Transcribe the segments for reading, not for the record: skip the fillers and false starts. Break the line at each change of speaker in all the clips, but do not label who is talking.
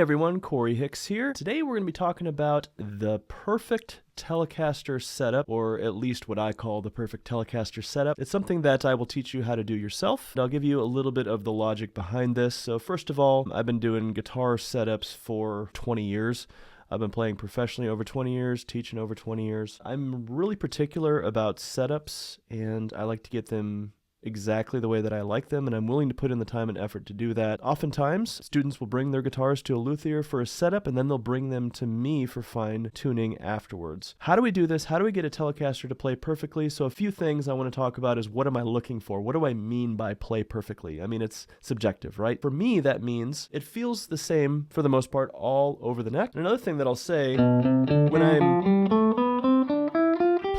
everyone, Corey Hicks here. Today we're going to be talking about the perfect Telecaster setup, or at least what I call the perfect Telecaster setup. It's something that I will teach you how to do yourself. And I'll give you a little bit of the logic behind this. So first of all, I've been doing guitar setups for 20 years. I've been playing professionally over 20 years, teaching over 20 years. I'm really particular about setups, and I like to get them exactly the way that I like them, and I'm willing to put in the time and effort to do that. Oftentimes, students will bring their guitars to a luthier for a setup, and then they'll bring them to me for fine tuning afterwards. How do we do this? How do we get a Telecaster to play perfectly? So a few things I want to talk about is, what am I looking for? What do I mean by play perfectly? I mean, it's subjective, right? For me, that means it feels the same for the most part all over the neck. And another thing that I'll say, when I'm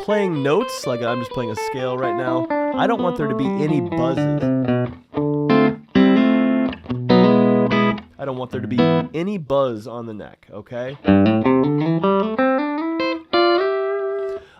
playing notes, like I'm just playing a scale right now, I don't want there to be any buzzes. I don't want there to be any buzz on the neck, okay?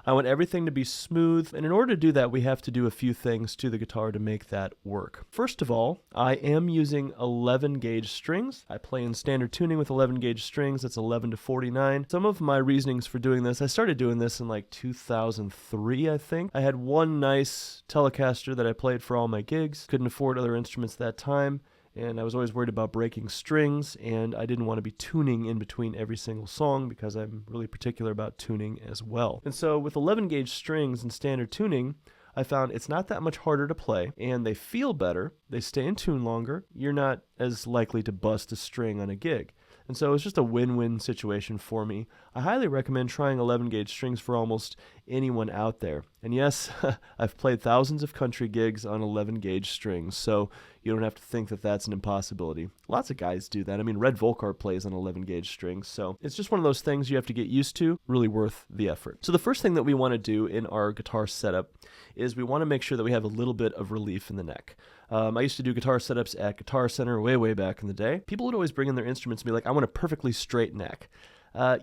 I want everything to be smooth, and in order to do that, we have to do a few things to the guitar to make that work. First of all, I am using 11 gauge strings. I play in standard tuning with 11 gauge strings. That's 11 to 49. Some of my reasonings for doing this, I started doing this in like 2003, I think. I had one nice Telecaster that I played for all my gigs. Couldn't afford other instruments that time, and I was always worried about breaking strings, and I didn't want to be tuning in between every single song because I'm really particular about tuning as well. And so with 11 gauge strings and standard tuning, I found it's not that much harder to play, and they feel better, they stay in tune longer, you're not as likely to bust a string on a gig. And so it's just a win-win situation for me. I highly recommend trying 11 gauge strings for almost anyone out there. And yes, I've played thousands of country gigs on 11 gauge strings, so you don't have to think that that's an impossibility. Lots of guys do that. I mean, Red Volkart plays on 11 gauge strings, so it's just one of those things you have to get used to, really worth the effort. So the first thing that we want to do in our guitar setup is we want to make sure that we have a little bit of relief in the neck. I used to do guitar setups at Guitar Center way back in the day. People would always bring in their instruments and be like, I want a perfectly straight neck.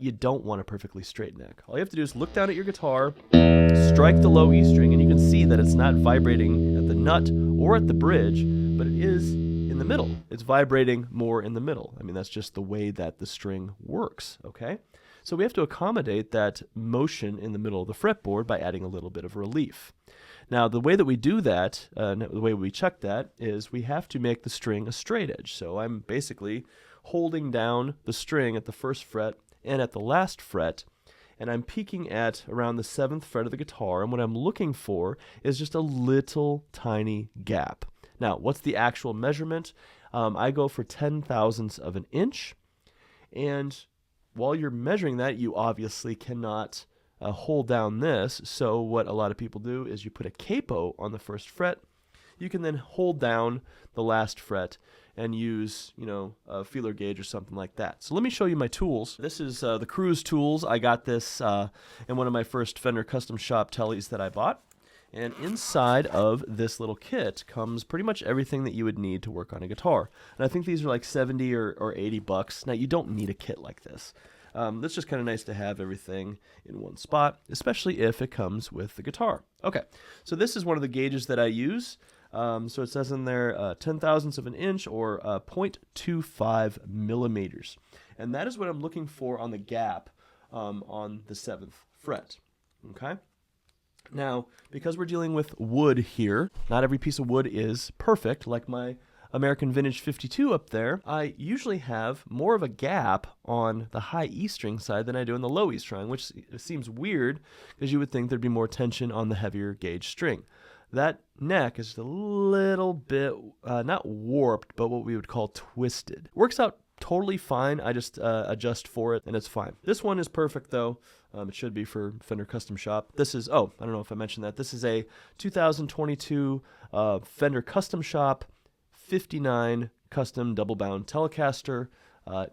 You don't want a perfectly straight neck. All you have to do is look down at your guitar, strike the low E string, and you can see that it's not vibrating at the nut or at the bridge, but it is in the middle. It's vibrating more in the middle. I mean, that's just the way that the string works, okay? So we have to accommodate that motion in the middle of the fretboard by adding a little bit of relief. Now, the way that we do that, the way we check that, is we have to make the string a straight edge. So I'm basically holding down the string at the first fret and at the last fret, and I'm peaking at around the 7th fret of the guitar, and what I'm looking for is just a little tiny gap. Now, what's the actual measurement? I go for 10,000ths of an inch, and while you're measuring that, you obviously cannot hold down this, so what a lot of people do is you put a capo on the first fret. You can then hold down the last fret and use, a feeler gauge or something like that. So let me show you my tools. This is the Cruise tools. I got this in one of my first Fender Custom Shop Tellies that I bought. And inside of this little kit comes pretty much everything that you would need to work on a guitar. And I think these are like 70 or 80 bucks. Now, you don't need a kit like this. It's just kind of nice to have everything in one spot, especially if it comes with the guitar. Okay, so this is one of the gauges that I use. So it says in there 10,000ths of an inch, or 0.25 millimeters. And that is what I'm looking for on the gap on the 7th fret. Okay? Now, because we're dealing with wood here, not every piece of wood is perfect, like my American Vintage 52 up there. I usually have more of a gap on the high E string side than I do on the low E string, which seems weird because you would think thered be more tension on the heavier gauge string. That neck is just a little bit, not warped, but what we would call twisted. Works out totally fine. I just adjust for it, and it's fine. This one is perfect, though. It should be for Fender Custom Shop. This is, I don't know if I mentioned that. This is a 2022 Fender Custom Shop 59 custom double-bound Telecaster,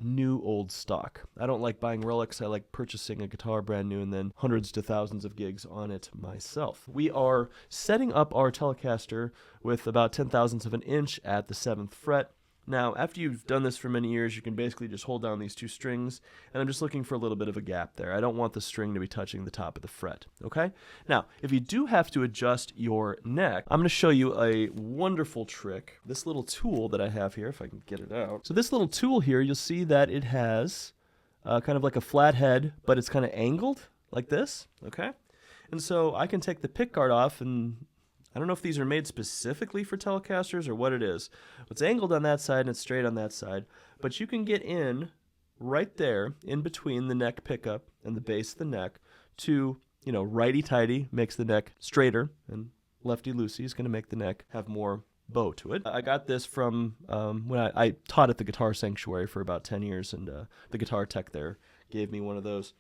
new old stock. I don't like buying relics. I like purchasing a guitar brand new and then hundreds to thousands of gigs on it myself. We are setting up our Telecaster with about 10,000ths of an inch at the 7th fret. Now, after you've done this for many years, you can basically just hold down these two strings, and I'm just looking for a little bit of a gap there. I don't want the string to be touching the top of the fret, okay? Now, if you do have to adjust your neck, I'm going to show you a wonderful trick. This little tool that I have here, if I can get it out. So this little tool here, you'll see that it has kind of like a flat head, but it's kind of angled like this, okay? And so I can take the pick guard off, and I don't know if these are made specifically for Telecasters or what it is. It's angled on that side and it's straight on that side, but you can get in right there in between the neck pickup and the base of the neck to, you know, righty-tighty makes the neck straighter, and lefty-loosey is going to make the neck have more bow to it. I got this from when I taught at the Guitar Sanctuary for about 10 years, and the guitar tech there gave me one of those.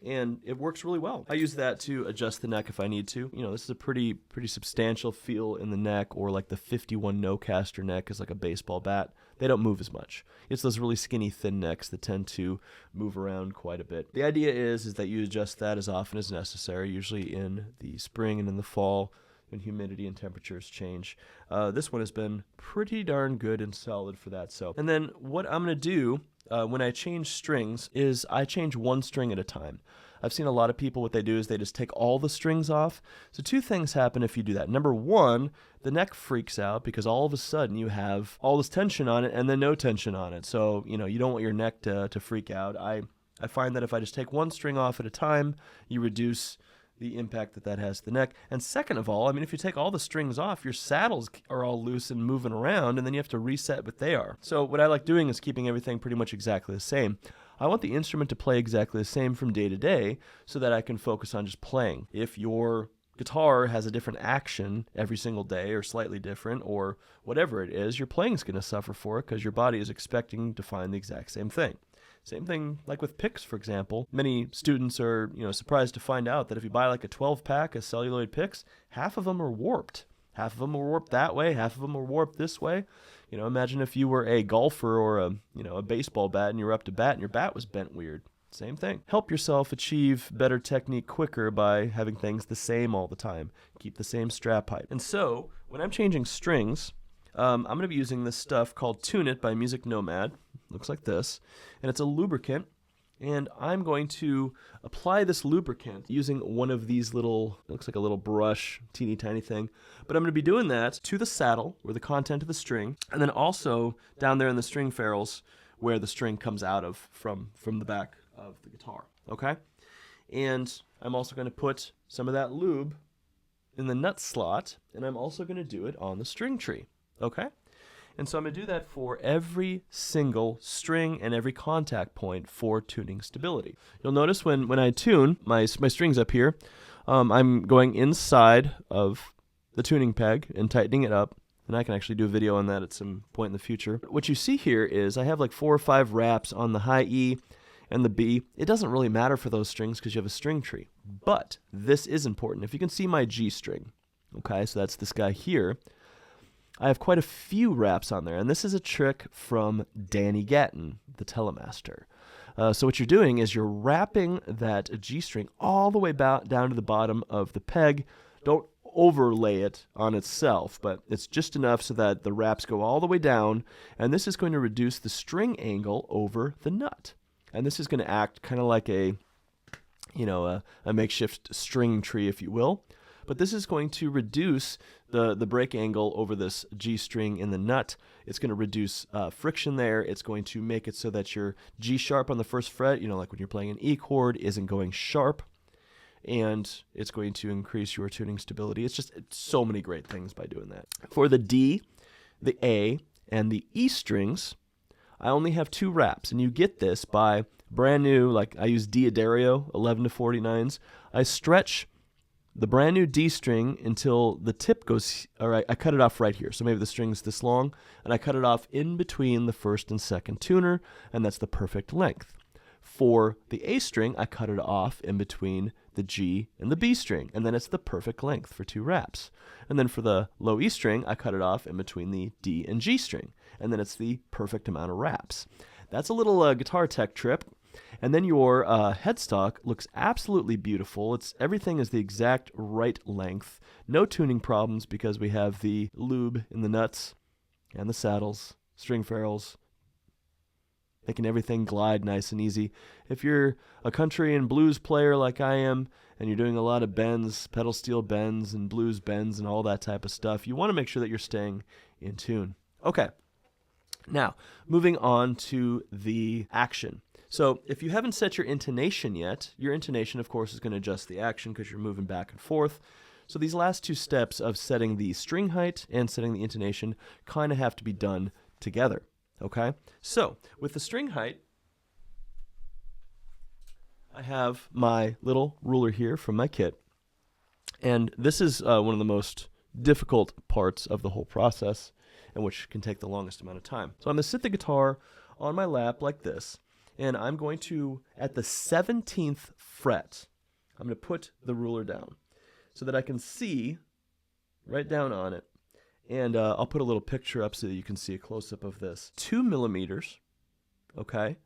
And it works really well. I use that to adjust the neck if I need to. You know, this is a pretty substantial feel in the neck, or like the 51 no-caster neck is like a baseball bat. They don't move as much. It's those really skinny, thin necks that tend to move around quite a bit. The idea is that you adjust that as often as necessary, usually in the spring and in the fall when humidity and temperatures change. This one has been pretty darn good and solid for that. So, and then what I'm going to do when I change strings is I change one string at a time. I've seen a lot of people, what they do is they just take all the strings off. So two things happen if you do that. Number one, the neck freaks out because all of a sudden you have all this tension on it and then no tension on it. So, you know, you don't want your neck to freak out. I find that if I just take one string off at a time, you reduce the impact that has to the neck. And second of all, I mean, if you take all the strings off, your saddles are all loose and moving around, and then you have to reset what they are. So what I like doing is keeping everything pretty much exactly the same. I want the instrument to play exactly the same from day to day so that I can focus on just playing. If your guitar has a different action every single day or slightly different or whatever it is, your playing is going to suffer for it because your body is expecting to find the exact same thing. Same thing like with picks, for example. Many students are, you know, surprised to find out that if you buy like a 12-pack of celluloid picks, half of them are warped. Half of them are warped that way, half of them are warped this way. You know, imagine if you were a golfer or a baseball bat and you were up to bat and your bat was bent weird. Same thing. Help yourself achieve better technique quicker by having things the same all the time. Keep the same strap height. And so, when I'm changing strings, I'm going to be using this stuff called Tune It by Music Nomad. Looks like this. And it's a lubricant. And I'm going to apply this lubricant using one of these little, it looks like a little brush, teeny tiny thing. But I'm going to be doing that to the saddle, or the content of the string, and then also down there in the string ferrules where the string comes out of from the back of the guitar. Okay? And I'm also going to put some of that lube in the nut slot, and I'm also going to do it on the string tree. Okay? And so I'm going to do that for every single string and every contact point for tuning stability. You'll notice when I tune my strings up here, I'm going inside of the tuning peg and tightening it up. And I can actually do a video on that at some point in the future. What you see here is I have like 4 or 5 wraps on the high E and the B. It doesn't really matter for those strings because you have a string tree. But this is important. If you can see my G string, okay, so that's this guy here. I have quite a few wraps on there, and this is a trick from Danny Gatton, the Telemaster. So what you're doing is you're wrapping that G string all the way down to the bottom of the peg. Don't overlay it on itself, but it's just enough so that the wraps go all the way down, and this is going to reduce the string angle over the nut. And this is going to act kind of like a makeshift string tree, if you will. But this is going to reduce the break angle over this G string in the nut. It's going to reduce friction there. It's going to make it so that your G sharp on the first fret, you know, like when you're playing an E chord, isn't going sharp. And it's going to increase your tuning stability. It's so many great things by doing that. For the D, the A, and the E strings, I only have 2 wraps. And you get this by brand new, like I use Diodario 11 to 49s. I stretch the brand new D string until the tip goes, I cut it off right here. So maybe the string's this long, and I cut it off in between the first and second tuner, and that's the perfect length. For the A string, I cut it off in between the G and the B string, and then it's the perfect length for 2 wraps. And then for the low E string, I cut it off in between the D and G string, and then it's the perfect amount of wraps. That's a little guitar tech trip. And then your headstock looks absolutely beautiful. Everything is the exact right length. No tuning problems because we have the lube in the nuts and the saddles string ferrules, making everything glide nice and easy. If you're a country and blues player like I am, and you're doing a lot of bends, pedal steel bends and blues bends and all that type of stuff, you want to make sure that you're staying in tune. Okay, now moving on to the action. So if you haven't set your intonation yet, your intonation, of course, is going to adjust the action because you're moving back and forth. So these last two steps of setting the string height and setting the intonation kind of have to be done together. Okay, so with the string height, I have my little ruler here from my kit, and this is one of the most difficult parts of the whole process, and which can take the longest amount of time. So I'm going to sit the guitar on my lap like this, and I'm going to, at the 17th fret, I'm going to put the ruler down so that I can see right down on it. And I'll put a little picture up so that you can see a close-up of this. 2 millimeters, okay,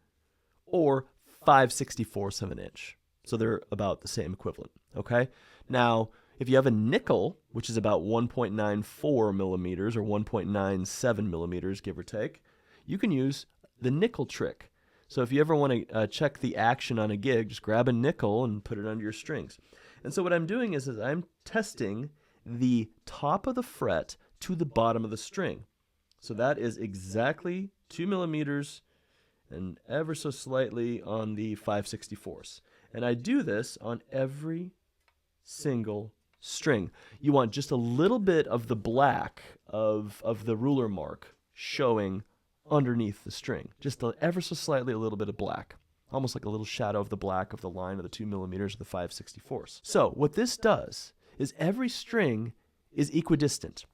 or 5/64 of an inch. So they're about the same equivalent, okay? Now, if you have a nickel, which is about 1.94 millimeters or 1.97 millimeters, give or take, you can use the nickel trick. So if you ever want to check the action on a gig, just grab a nickel and put it under your strings. And so what I'm doing is I'm testing the top of the fret to the bottom of the string. So that is exactly 2 millimeters and ever so slightly on the 5/64. And I do this on every single string. You want just a little bit of the black of the ruler mark showing underneath the string. Just ever so slightly a little bit of black. Almost like a little shadow of the black of the line of the 2 millimeters of the 5/64. So what this does is every string is equidistant.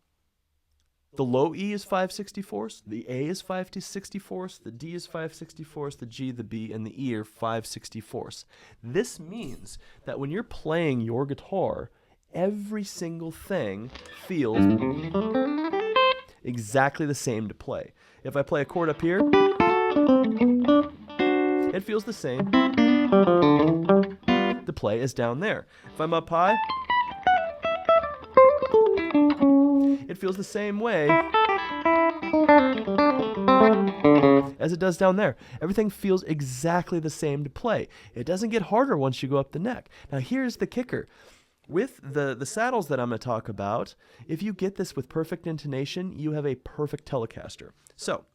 The low E is 5/64, the A is 5/64, the D is 5/64, the G, the B, and the E are 5/64. This means that when you're playing your guitar, every single thing feels exactly the same to play. If I play a chord up here, it feels the same to play as down there. If I'm up high, it feels the same way as it does down there. Everything feels exactly the same to play. It doesn't get harder once you go up the neck. Now here's the kicker. With the saddles that I'm going to talk about, if you get this with perfect intonation, you have a perfect Telecaster. So,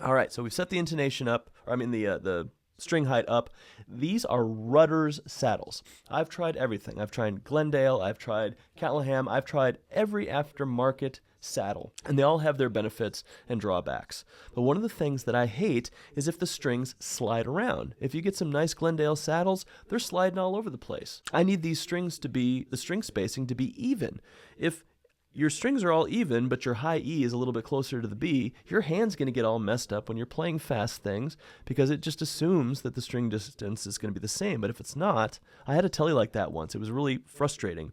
all right, so we've set the intonation up, or I mean the string height up. These are Rutter's saddles. I've tried everything. I've tried Glendale, I've tried Callahan, I've tried every aftermarket saddle, and they all have their benefits and drawbacks. But one of the things that I hate is if the strings slide around. If you get some nice Glendale saddles, they're sliding all over the place. I need these strings to be, the string spacing to be even. If your strings are all even, but your high E is a little bit closer to the B, your hand's going to get all messed up when you're playing fast things because it just assumes that the string distance is going to be the same. But if it's not, I had a Tele like that once. It was really frustrating.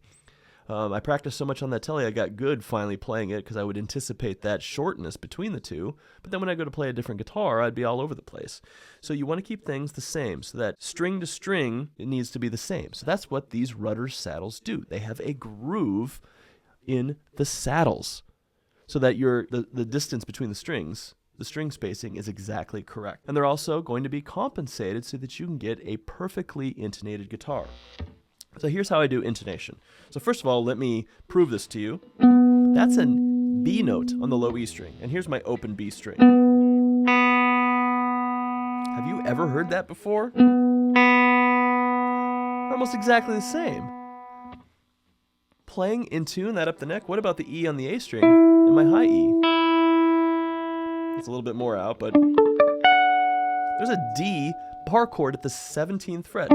I practiced so much on that Tele, I got good finally playing it because I would anticipate that shortness between the two. But then when I go to play a different guitar, I'd be all over the place. So you want to keep things the same so that string to string, it needs to be the same. So that's what these Rutter saddles do. They have a groove in the saddles so that the distance between the strings, the string spacing is exactly correct. And they're also going to be compensated so that you can get a perfectly intonated guitar. So here's how I do intonation. So first of all, let me prove this to you. That's a B note on the low E string, and here's my open B string. Have you ever heard that before? Almost exactly the same. Playing in tune, that up the neck. What about the E on the A string and my high E? It's a little bit more out, but there's a D bar chord at the 17th fret.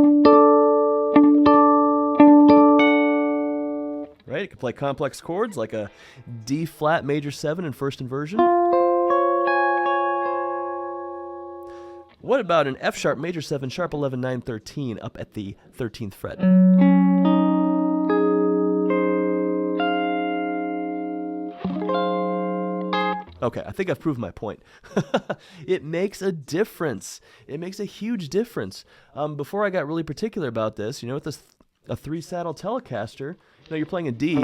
Right? It can play complex chords like a D flat major 7 in first inversion. What about an F sharp major 7 sharp 11 9 13 up at the 13th fret? Okay, I think I've proved my point. It makes a difference. It makes a huge difference. Before I got really particular about this, with this a 3-saddle Telecaster, you're playing a D,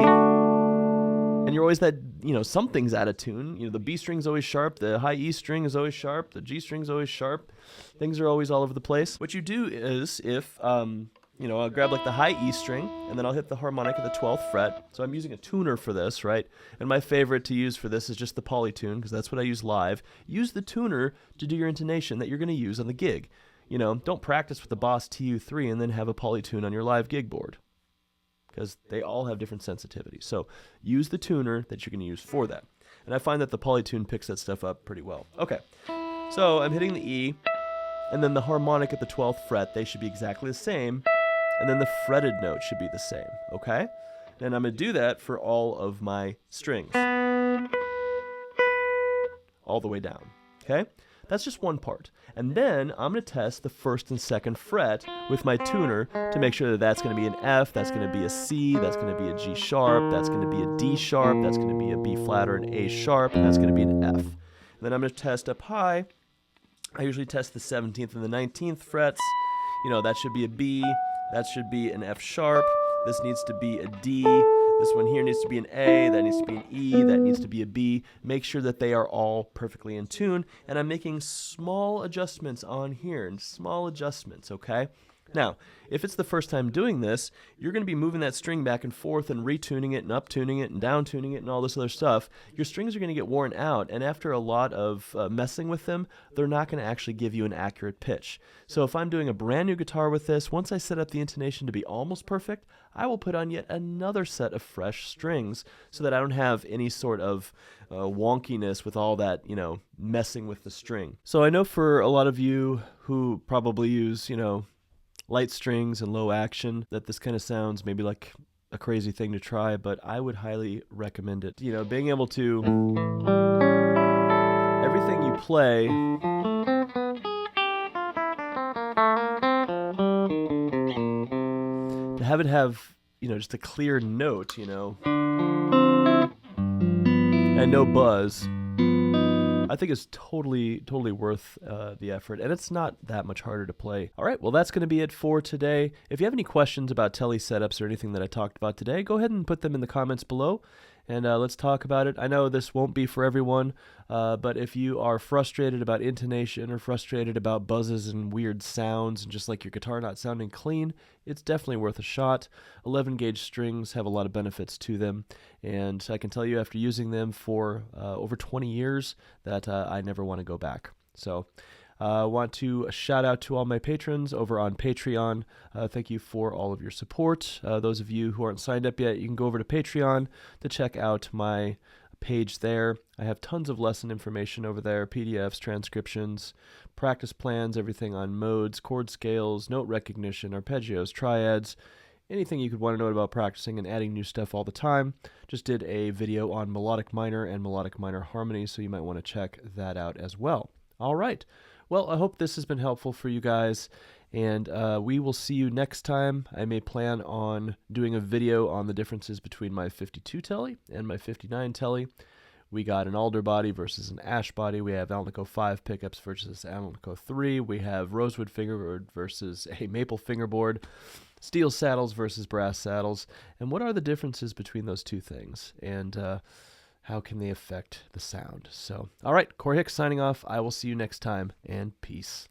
And you're always that, something's out of tune. The B string's always sharp, the high E string is always sharp, the G string's always sharp. Things are always all over the place. What you do is if, I'll grab like the high E string, and then I'll hit the harmonic at the 12th fret. So I'm using a tuner for this, right? And my favorite to use for this is just the polytune, because that's what I use live. Use the tuner to do your intonation that you're going to use on the gig. Don't practice with the Boss TU3 and then have a polytune on your live gig board, because they all have different sensitivities. So use the tuner that you're going to use for that. And I find that the polytune picks that stuff up pretty well. Okay, so I'm hitting the E, and then the harmonic at the 12th fret, they should be exactly the same, and then the fretted note should be the same, okay? And I'm going to do that for all of my strings, all the way down, okay? That's just one part. And then I'm going to test the 1st and 2nd fret with my tuner to make sure that that's going to be an F, that's going to be a C, that's going to be a G sharp, that's going to be a D sharp, that's going to be a B flat or an A sharp, and that's going to be an F. And then I'm going to test up high. I usually test the 17th and the 19th frets. That should be a B, that should be an F sharp, this needs to be a D, this one here needs to be an A, that needs to be an E, that needs to be a B. Make sure that they are all perfectly in tune, and I'm making small adjustments on here, and small adjustments, okay? Now, if it's the first time doing this, you're going to be moving that string back and forth and retuning it and uptuning it and downtuning it and all this other stuff. Your strings are going to get worn out, and after a lot of messing with them, they're not going to actually give you an accurate pitch. So if I'm doing a brand new guitar with this, once I set up the intonation to be almost perfect, I will put on yet another set of fresh strings so that I don't have any sort of wonkiness with all that, messing with the string. So I know for a lot of you who probably use, light strings and low action, that this kind of sounds maybe like a crazy thing to try, but I would highly recommend it. Being able to, everything you play, to have it have, just a clear note, and no buzz, I think it's totally worth the effort, and it's not that much harder to play. All right, well, that's going to be it for today. If you have any questions about Tele setups or anything that I talked about today, go ahead and put them in the comments below, and let's talk about it. I know this won't be for everyone, but if you are frustrated about intonation or frustrated about buzzes and weird sounds and just like your guitar not sounding clean, it's definitely worth a shot. 11 gauge strings have a lot of benefits to them, and I can tell you after using them for over 20 years that I never want to go back. So I want to shout out to all my patrons over on Patreon. Thank you for all of your support. Those of you who aren't signed up yet, you can go over to Patreon to check out my page there. I have tons of lesson information over there, PDFs, transcriptions, practice plans, everything on modes, chord scales, note recognition, arpeggios, triads, anything you could want to know about practicing and adding new stuff all the time. Just did a video on melodic minor and melodic minor harmony, so you might want to check that out as well. All right. Well, I hope this has been helpful for you guys, and we will see you next time. I may plan on doing a video on the differences between my 52 Tele and my 59 Tele. We got an alder body versus an ash body. We have Alnico 5 pickups versus Alnico 3. We have rosewood fingerboard versus a maple fingerboard. Steel saddles versus brass saddles. And what are the differences between those two things? And how can they affect the sound? So, all right, Corey Hicks signing off. I will see you next time, and peace.